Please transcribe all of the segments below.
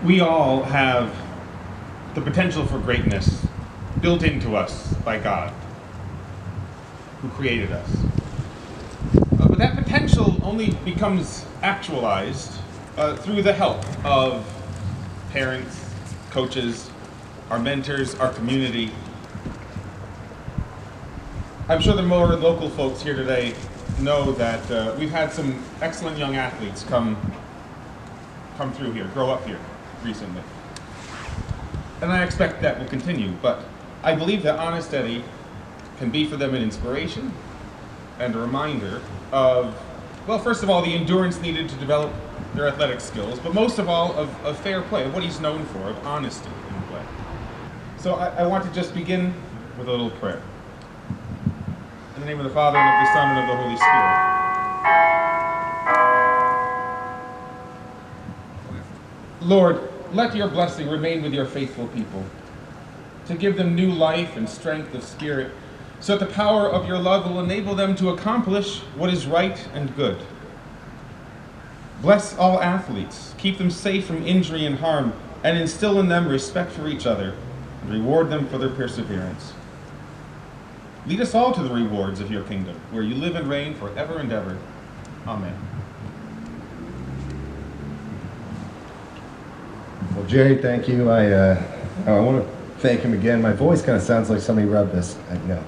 We all have the potential for greatness built into us by God, who created us. But that potential only becomes actualized through the help of parents, coaches, our mentors, our community. I'm sure the more local folks here today know that we've had some excellent young athletes come through here, grow up here recently. And I expect that will continue, but I believe that Honest Eddie can be for them an inspiration and a reminder of, well, first of all, the endurance needed to develop their athletic skills, but most of all, of fair play, of what he's known for, of honesty in play. So I want to just begin with a little prayer. In the name of the Father, and of the Son, and of the Holy Spirit. Lord, let your blessing remain with your faithful people, to give them new life and strength of spirit, so that the power of your love will enable them to accomplish what is right and good. Bless all athletes, keep them safe from injury and harm, and instill in them respect for each other, and reward them for their perseverance. Lead us all to the rewards of your kingdom, where you live and reign forever and ever. Amen. Well, Jerry, thank you. I want to thank him again. My voice kind of sounds like somebody rubbed this,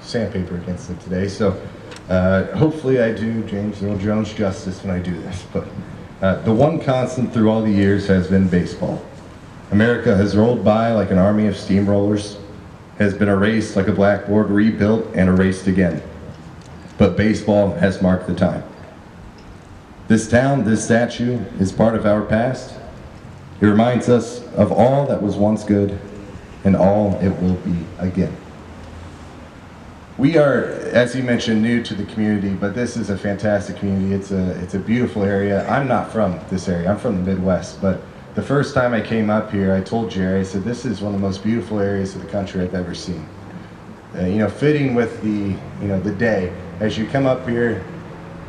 sandpaper against it today. So hopefully I do James Earl Jones justice when I do this. But the one constant through all the years has been baseball. America has rolled by like an army of steamrollers, has been erased like a blackboard, rebuilt and erased again. But baseball has marked the time. This town, this statue, is part of our past. It reminds us of all that was once good and all it will be again. We are, as you mentioned, new to the community, but this is a fantastic community. It's a beautiful area. I'm not from this area. I'm from the Midwest, but the first time I came up here, I told Jerry, I said, this is one of the most beautiful areas of the country I've ever seen. Fitting with the day. As you come up here,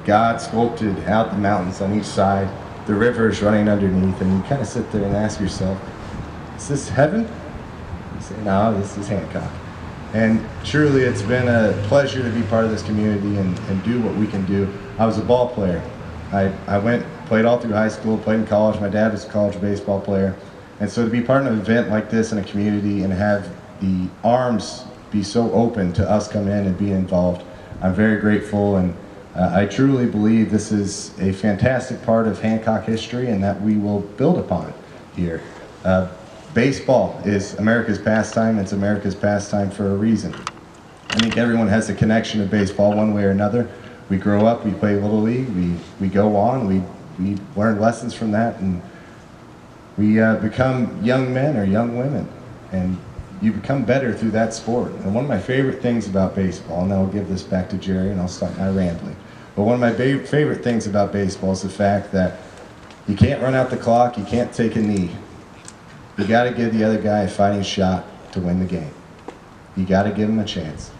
God sculpted out the mountains on each side, the rivers running underneath, and you kind of sit there and ask yourself, is this heaven? You say, no, this is Hancock. And truly, it's been a pleasure to be part of this community and do what we can do. I was a ball player. I played all through high school, played in college. My dad was a college baseball player. And so to be part of an event like this in a community and have the arms be so open to us come in and be involved, I'm very grateful. And I truly believe this is a fantastic part of Hancock history and that we will build upon it here. Baseball is America's pastime. It's America's pastime for a reason. I think everyone has a connection to baseball one way or another. We grow up, we play Little League, we go on, we learn lessons from that, and we become young men or young women. And you become better through that sport. And one of my favorite things about baseball, and I'll give this back to Jerry and I'll stop my rambling, but one of my favorite things about baseball is the fact that you can't run out the clock, you can't take a knee. You got to give the other guy a fighting shot to win the game. You got to give him a chance.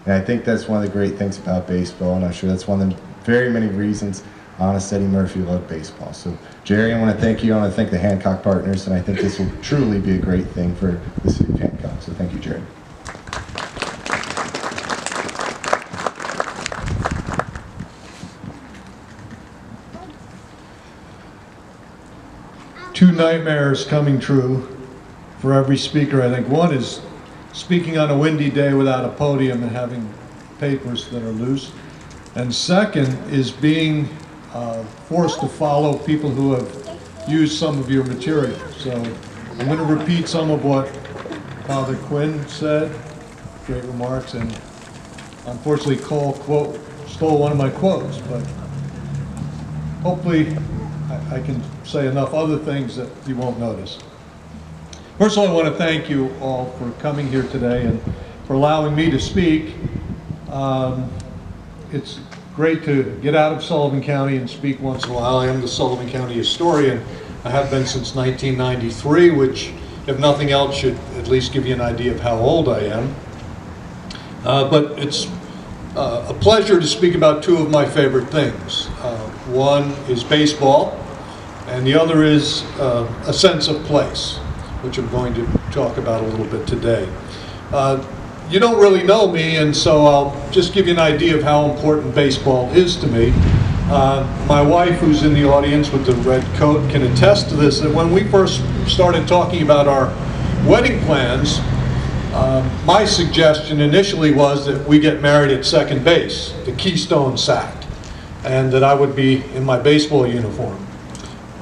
And I think that's one of the great things about baseball, and I'm sure that's one of the very many reasons Honest Eddie Murphy loved baseball. So Jerry, I want to thank you. I want to thank the Hancock partners, and I think this will truly be a great thing for the city of Hancock. So thank you, Jerry. Two nightmares coming true for every speaker. I think one is speaking on a windy day without a podium and having papers that are loose. And second is being forced to follow people who have used some of your material. So I'm going to repeat some of what Father Quinn said, great remarks, and unfortunately Cole stole one of my quotes, but hopefully I can say enough other things that you won't notice. First of all, I want to thank you all for coming here today and for allowing me to speak. It's great to get out of Sullivan County and speak once in a while. I am the Sullivan County historian. I have been since 1993, which, if nothing else, should at least give you an idea of how old I am. But it's a pleasure to speak about two of my favorite things. One is baseball, and the other is a sense of place, which I'm going to talk about a little bit today. You don't really know me, and so I'll just give you an idea of how important baseball is to me. My wife, who's in the audience with the red coat, can attest to this, that when we first started talking about our wedding plans, my suggestion initially was that we get married at second base, the Keystone sack, and that I would be in my baseball uniform.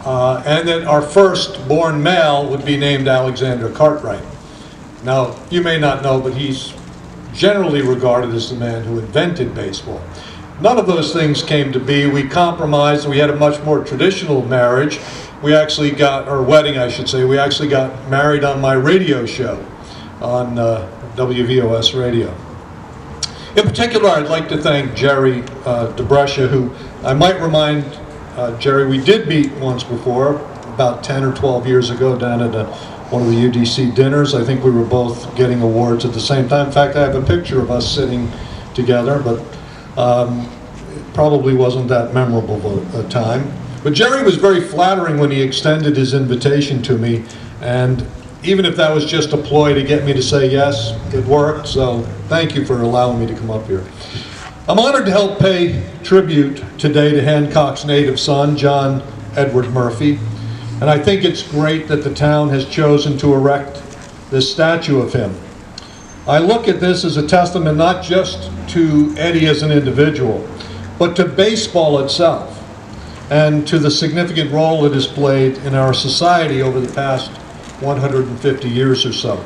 And that our first-born male would be named Alexander Cartwright. Now, you may not know, but he's generally regarded as the man who invented baseball. None of those things came to be. We compromised. We had a much more traditional marriage. We actually got, or wedding I should say, we actually got married on my radio show on WVOS radio. In particular, I'd like to thank Jerry DeBrescia, who I might remind Jerry, we did meet once before, about 10 or 12 years ago down at one of the UDC dinners. I think we were both getting awards at the same time. In fact, I have a picture of us sitting together, but it probably wasn't that memorable a time. But Jerry was very flattering when he extended his invitation to me, and even if that was just a ploy to get me to say yes, it worked, so thank you for allowing me to come up here. I'm honored to help pay tribute today to Hancock's native son, John Edward Murphy, and I think it's great that the town has chosen to erect this statue of him. I look at this as a testament not just to Eddie as an individual, but to baseball itself, and to the significant role it has played in our society over the past 150 years or so.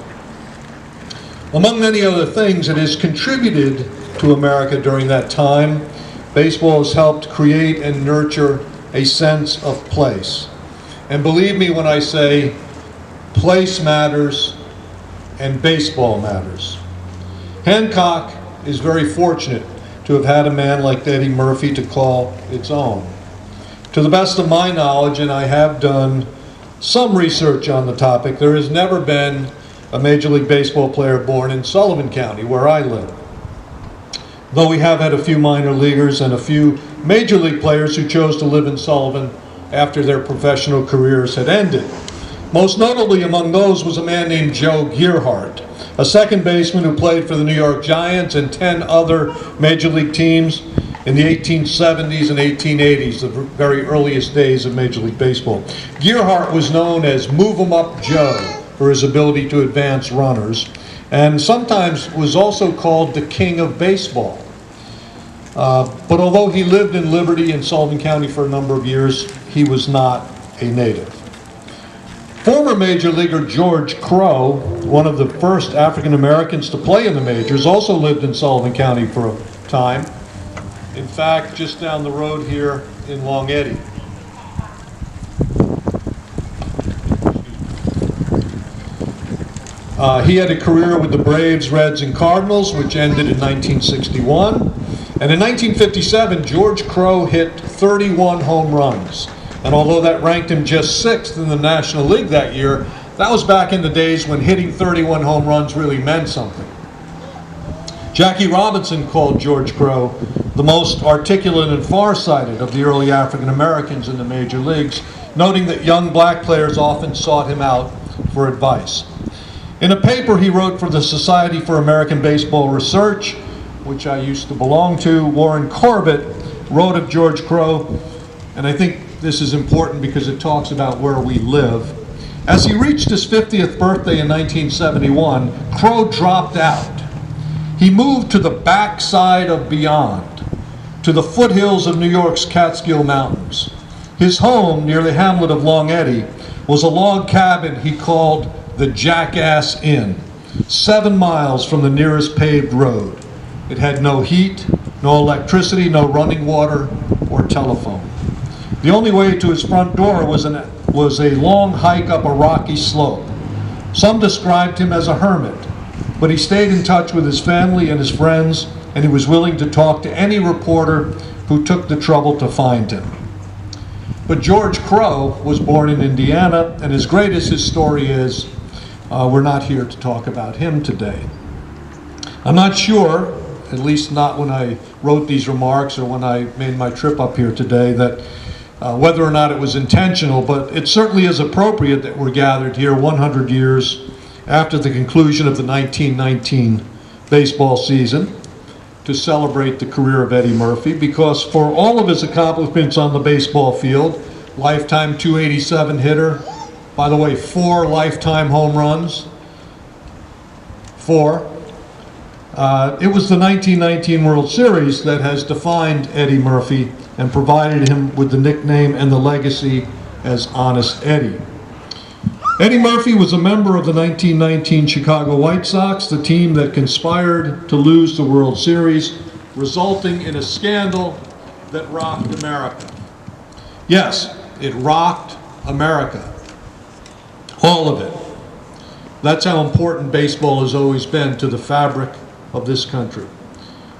Among many other things, it has contributed to America during that time. Baseball has helped create and nurture a sense of place. And believe me when I say place matters and baseball matters. Hancock is very fortunate to have had a man like Eddie Murphy to call its own. To the best of my knowledge, and I have done some research on the topic, there has never been a Major League Baseball player born in Sullivan County, where I live. Though we have had a few minor leaguers and a few Major League players who chose to live in Sullivan after their professional careers had ended. Most notably among those was a man named Joe Gearhart, a second baseman who played for the New York Giants and 10 other Major League teams in the 1870s and 1880s, the very earliest days of Major League Baseball. Gearhart was known as Move 'em Up Joe for his ability to advance runners, and sometimes was also called the King of Baseball. But although he lived in Liberty in Sullivan County for a number of years, he was not a native. Former Major Leaguer George Crowe, one of the first African Americans to play in the majors, also lived in Sullivan County for a time. In fact, just down the road here in Long Eddy. He had a career with the Braves, Reds, and Cardinals, which ended in 1961. And in 1957, George Crowe hit 31 home runs. And although that ranked him just 6th in the National League that year, that was back in the days when hitting 31 home runs really meant something. Jackie Robinson called George Crowe the most articulate and far-sighted of the early African Americans in the major leagues, noting that young black players often sought him out for advice. In a paper he wrote for the Society for American Baseball Research, which I used to belong to, Warren Corbett wrote of George Crowe, and I think this is important because it talks about where we live. As he reached his 50th birthday in 1971, Crowe dropped out. He moved to the backside of beyond, to the foothills of New York's Catskill Mountains. His home, near the hamlet of Long Eddy, was a log cabin he called the Jackass Inn, 7 miles from the nearest paved road. It had no heat, no electricity, no running water, or telephone. The only way to his front door was a long hike up a rocky slope. Some described him as a hermit, but he stayed in touch with his family and his friends, and he was willing to talk to any reporter who took the trouble to find him. But George Crowe was born in Indiana, and as great as his story is, we're not here to talk about him today. I'm not sure, at least not when I wrote these remarks or when I made my trip up here today, that whether or not it was intentional, but it certainly is appropriate that we're gathered here 100 years after the conclusion of the 1919 baseball season to celebrate the career of Eddie Murphy, because for all of his accomplishments on the baseball field, lifetime 287 hitter, by the way, 4 lifetime home runs, 4. It was the 1919 World Series that has defined Eddie Murphy and provided him with the nickname and the legacy as Honest Eddie. Eddie Murphy was a member of the 1919 Chicago White Sox, the team that conspired to lose the World Series, resulting in a scandal that rocked America. Yes, it rocked America. All of it. That's how important baseball has always been to the fabric of this country.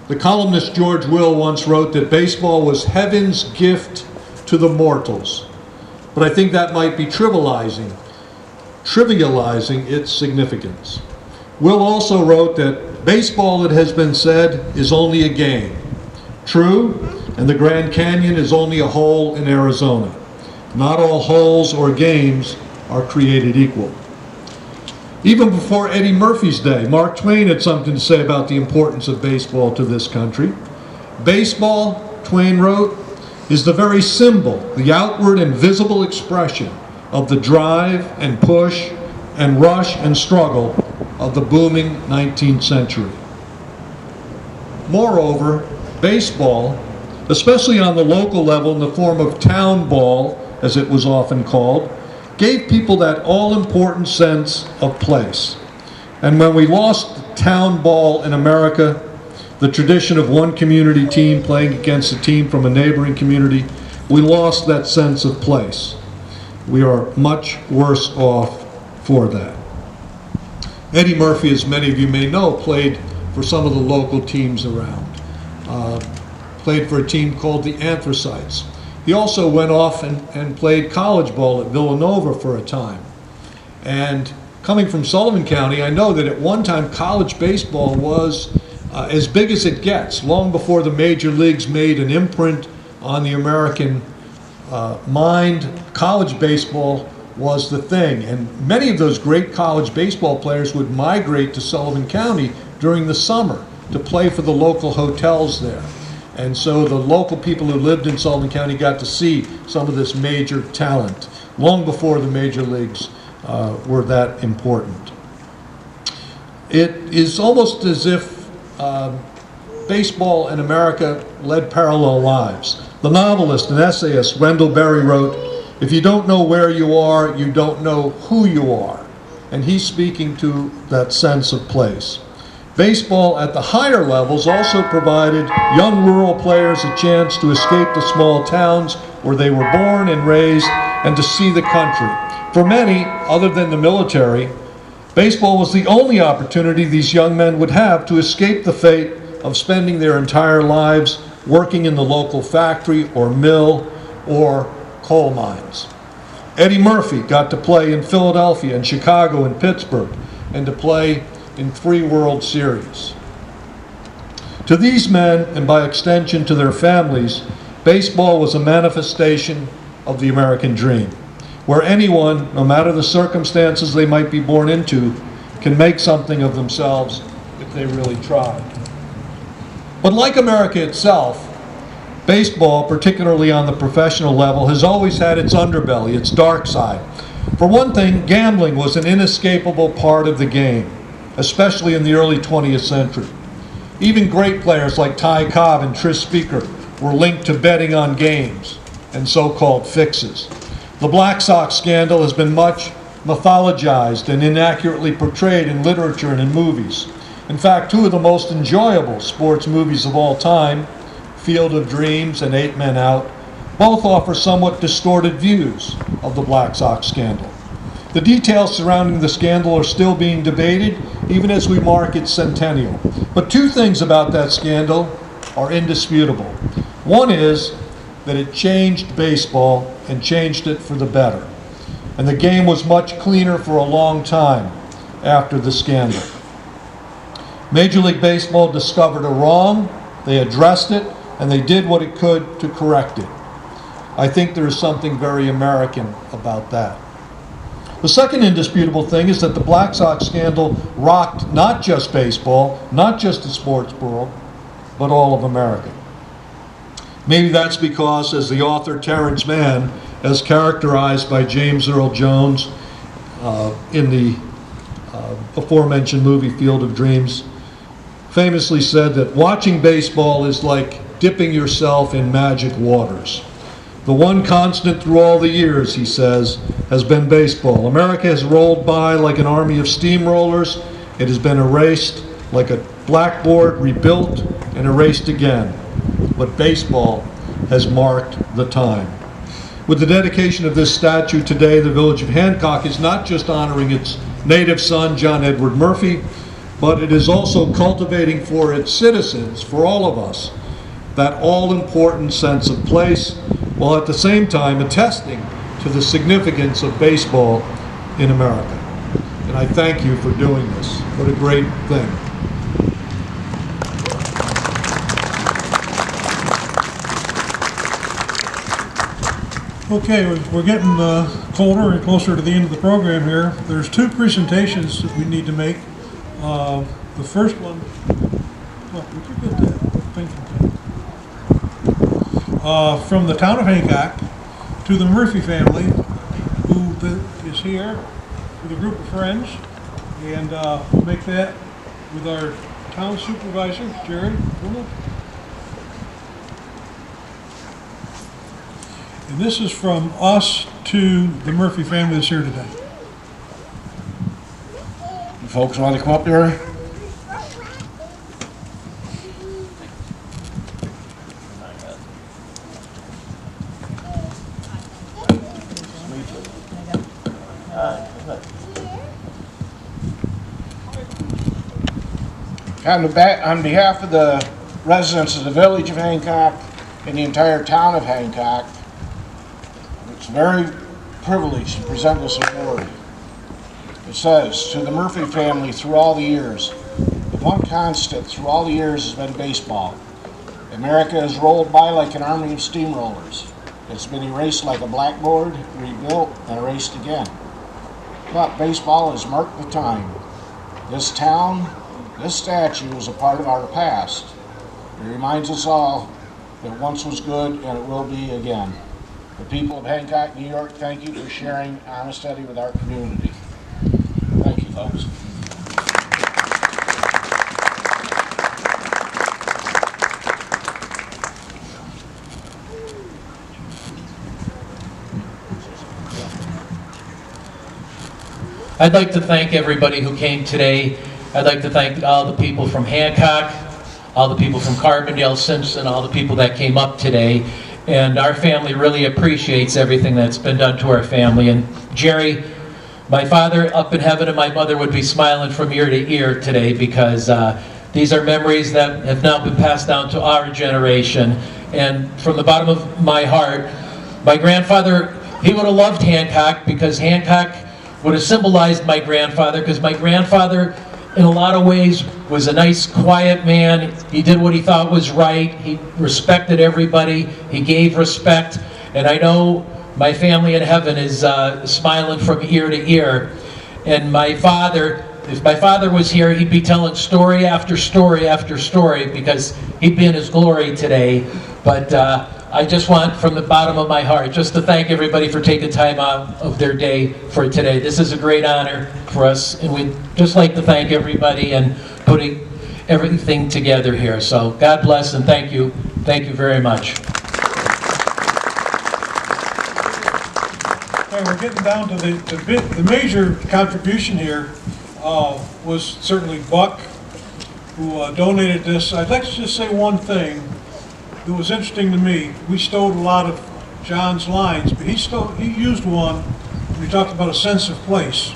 The columnist George Will once wrote that baseball was heaven's gift to the mortals. But I think that might be trivializing its significance. Will also wrote that baseball, it has been said, is only a game. True, and the Grand Canyon is only a hole in Arizona. Not all holes or games are created equal. Even before Eddie Murphy's day, Mark Twain had something to say about the importance of baseball to this country. Baseball, Twain wrote, is the very symbol, the outward and visible expression of the drive and push and rush and struggle of the booming 19th century. Moreover, baseball, especially on the local level in the form of town ball, as it was often called, gave people that all-important sense of place. And when we lost town ball in America, the tradition of one community team playing against a team from a neighboring community, we lost that sense of place. We are much worse off for that. Eddie Murphy, as many of you may know, played for some of the local teams around. Played for a team called the Anthracites. He also went off and played college ball at Villanova for a time. And coming from Sullivan County, I know that at one time college baseball was as big as it gets, long before the major leagues made an imprint on the American mind. College baseball was the thing. And many of those great college baseball players would migrate to Sullivan County during the summer to play for the local hotels there. And so the local people who lived in Sullivan County got to see some of this major talent long before the major leagues were that important. It is almost as if baseball in America led parallel lives. The novelist and essayist Wendell Berry wrote, "If you don't know where you are, you don't know who you are." And he's speaking to that sense of place. Baseball at the higher levels also provided young rural players a chance to escape the small towns where they were born and raised and to see the country. For many, other than the military, baseball was the only opportunity these young men would have to escape the fate of spending their entire lives working in the local factory or mill or coal mines. Eddie Murphy got to play in Philadelphia and Chicago and Pittsburgh and to play in 3 World Series. To these men, and by extension to their families, baseball was a manifestation of the American dream, where anyone, no matter the circumstances they might be born into, can make something of themselves if they really try. But like America itself, baseball, particularly on the professional level, has always had its underbelly, its dark side. For one thing, gambling was an inescapable part of the game, especially in the early 20th century. Even great players like Ty Cobb and Tris Speaker were linked to betting on games and so-called fixes. The Black Sox scandal has been much mythologized and inaccurately portrayed in literature and in movies. In fact, 2 of the most enjoyable sports movies of all time, Field of Dreams and 8 Men Out, both offer somewhat distorted views of the Black Sox scandal. The details surrounding the scandal are still being debated, even as we mark its centennial. But 2 things about that scandal are indisputable. One is that it changed baseball and changed it for the better. And the game was much cleaner for a long time after the scandal. Major League Baseball discovered a wrong, they addressed it, and they did what it could to correct it. I think there is something very American about that. The second indisputable thing is that the Black Sox scandal rocked not just baseball, not just the sports world, but all of America. Maybe that's because, as the author Terrence Mann, as characterized by James Earl Jones in the aforementioned movie Field of Dreams, famously said that watching baseball is like dipping yourself in magic waters. The one constant through all the years, he says, has been baseball. America has rolled by like an army of steamrollers. It has been erased like a blackboard, rebuilt and erased again. But baseball has marked the time. With the dedication of this statue today, the village of Hancock is not just honoring its native son, John Edward Murphy, but it is also cultivating for its citizens, for all of us, that all-important sense of place, while at the same time attesting to the significance of baseball in America. And I thank you for doing this. What a great thing. Okay, we're getting colder and closer to the end of the program here. There's two presentations that we need to make. The first one, would you get that thing from the town of Hancock to the Murphy family, who is here with a group of friends, and we'll make that with our town supervisor, Jerry Bruno. And this is from us to the Murphy family that's here today. You folks want to come up here? On behalf of the residents of the village of Hancock and the entire town of Hancock, it's very privileged to present this award. It says, to the Murphy family through all the years, the one constant through all the years has been baseball. America has rolled by like an army of steamrollers. It's been erased like a blackboard, rebuilt, and erased again. But baseball has marked the time. This town, this statue is a part of our past. It reminds us all that once was good and it will be again. The people of Hancock, New York, thank you for sharing honest Eddie with our community. Thank you, folks. I'd like to thank everybody who came today. I'd like to thank all the people from Hancock, all the people from Carbondale, Simpson, all the people that came up today. And our family really appreciates everything that's been done to our family. And Jerry, my father up in heaven and my mother would be smiling from ear to ear today, because these are memories that have now been passed down to our generation. And from the bottom of my heart, my grandfather, he would have loved Hancock, because Hancock would have symbolized my grandfather, because my grandfather in a lot of ways was a nice, quiet man. He did what he thought was right. He respected everybody. He gave respect. And I know my family in heaven is smiling from ear to ear. And my father, if my father was here, he'd be telling story after story after story, because he'd be in his glory today. But I just want, from the bottom of my heart, just to thank everybody for taking time out of their day for today. This is a great honor for us, and we'd just like to thank everybody and putting everything together here. So God bless and thank you. Thank you very much. Okay, we're getting down to the major contribution here was certainly Buck, who donated this. I'd like to just say one thing that was interesting to me. We stole a lot of John's lines, but he used one when he talked about a sense of place.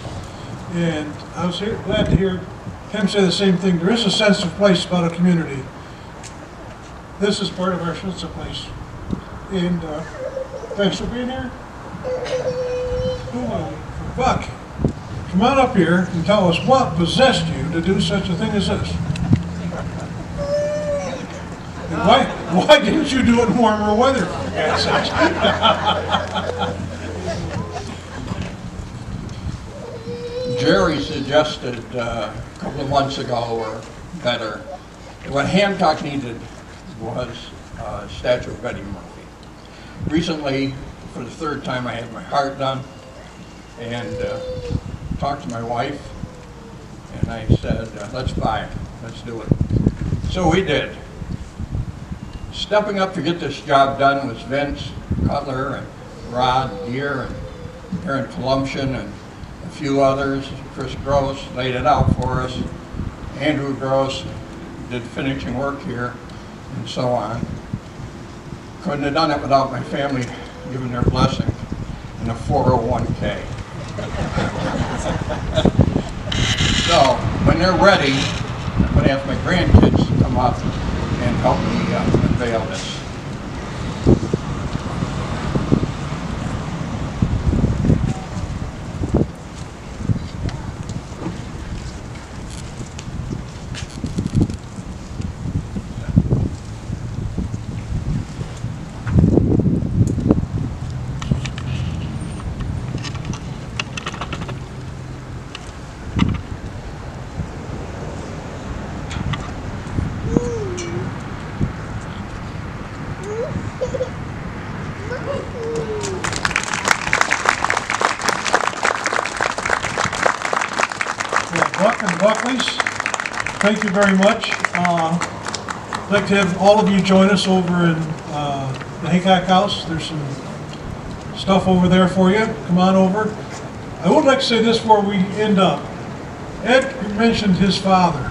And I was glad to hear him say the same thing. There is a sense of place about a community. This is part of our sense of place. And thanks for being here. Buck, come on up here and tell us what possessed you to do such a thing as this. Why didn't you do it in warmer weather, for God's sakes? Jerry suggested a couple of months ago, or better, what Hancock needed was a statue of Eddie Murphy. Recently, for the third time, I had my heart done, and talked to my wife, and I said, let's buy it, let's do it. So we did. Stepping up to get this job done was Vince Cutler and Rod Deere and Aaron Columpian and a few others. Chris Gross laid it out for us. Andrew Gross did finishing work here, and so on. Couldn't have done it without my family giving their blessing and a 401k. So when they're ready, I'm going to ask my grandkids to come up and help me unveil this. Buck and Buckleys, thank you very much. I'd like to have all of you join us over in the Hancock House. There's some stuff over there for you. Come on over. I would like to say this before we end up. Ed mentioned his father,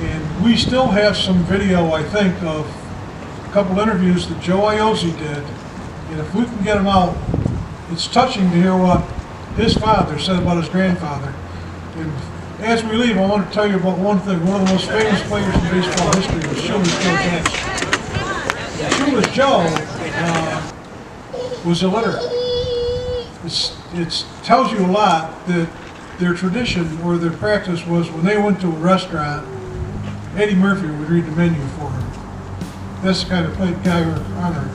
and we still have some video, I think, of a couple interviews that Joe Iozzi did. And if we can get them out, it's touching to hear what his father said about his grandfather. And as we leave, I want to tell you about one thing. One of the most famous players in baseball history was Shoeless Joe Jackson. Shoeless Joe was illiterate. It tells you a lot that their tradition or their practice was when they went to a restaurant, Eddie Murphy would read the menu for them. That's the kind of guy we're honoring.